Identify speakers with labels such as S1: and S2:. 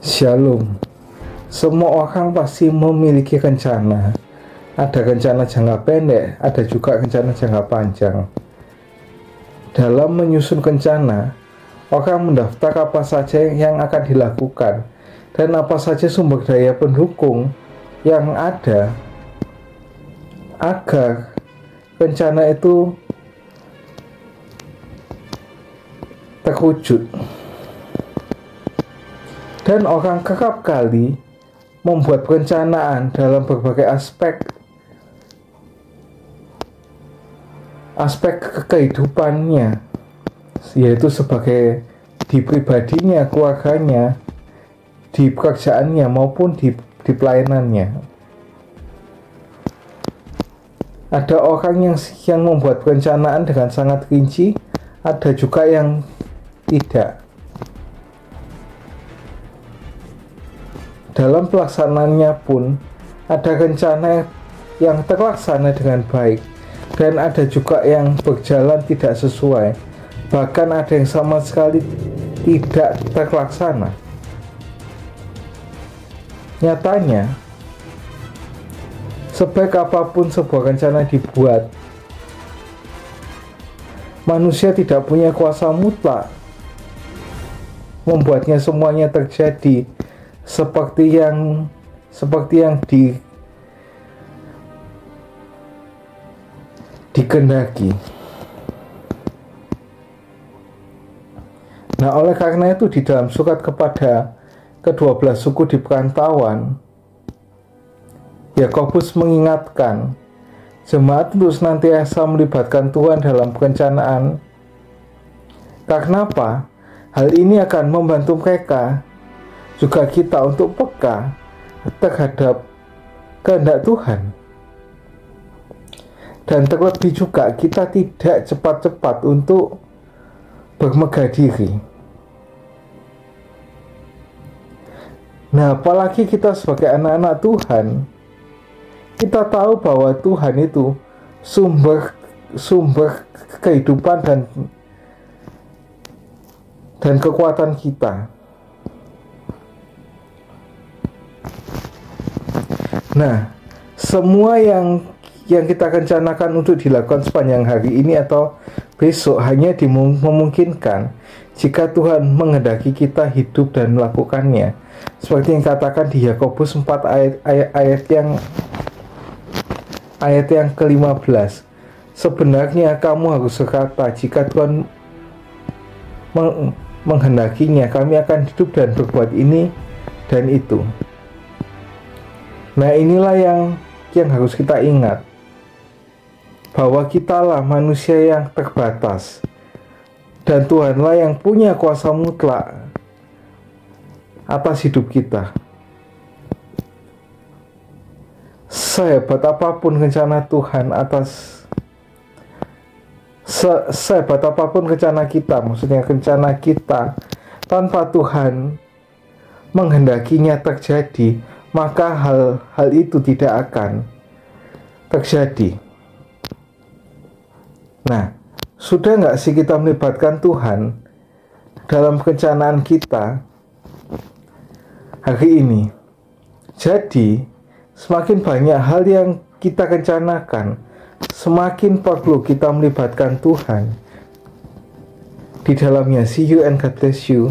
S1: Shalom. Semua orang pasti memiliki rencana. Ada rencana jangka pendek, ada juga rencana jangka panjang. Dalam menyusun rencana, orang mendaftar apa saja yang akan dilakukan dan apa saja sumber daya pendukung yang ada agar rencana itu terwujud. Dan orang kerap kali membuat perencanaan dalam berbagai aspek kehidupannya, yaitu sebagai di pribadinya, keluarganya, di pekerjaannya maupun di pelayanannya. Ada orang yang membuat perencanaan dengan sangat rinci, ada juga yang tidak. Dalam pelaksanaannya pun ada rencana yang terlaksana dengan baik dan ada juga yang berjalan tidak sesuai, bahkan ada yang sama sekali tidak terlaksana. Nyatanya, sebaik apapun sebuah rencana dibuat, manusia tidak punya kuasa mutlak membuatnya semuanya terjadi seperti yang dikehendaki. Nah, oleh karena itu di dalam surat kepada ke-12 suku di perantauan, Yakobus mengingatkan jemaat untuk senantiasa melibatkan Tuhan dalam perencanaan. Karena apa? Hal ini akan membantu mereka juga kita untuk peka terhadap kehendak Tuhan. Dan terlebih juga kita tidak cepat-cepat untuk bermegah diri. Nah, apalagi kita sebagai anak-anak Tuhan, kita tahu bahwa Tuhan itu sumber kehidupan dan kekuatan kita. Nah, semua yang kita rencanakan untuk dilakukan sepanjang hari ini atau besok hanya memungkinkan jika Tuhan menghendaki kita hidup dan melakukannya. Seperti yang katakan di Yakobus 4 ayat yang ke-15. Sebenarnya kamu harus berkata, jika Tuhan menghendakinya, kami akan hidup dan berbuat ini dan itu. Nah, inilah yang harus kita ingat, bahwa kitalah manusia yang terbatas dan Tuhanlah yang punya kuasa mutlak atas hidup kita. Sehebat apapun rencana Tuhan sehebat apapun rencana kita, maksudnya rencana kita tanpa Tuhan menghendakinya terjadi, maka hal itu tidak akan terjadi. Nah, sudah nggak sih kita melibatkan Tuhan dalam perencanaan kita hari ini? Jadi, semakin banyak hal yang kita rencanakan, semakin perlu kita melibatkan Tuhan di dalamnya. See you and God bless you.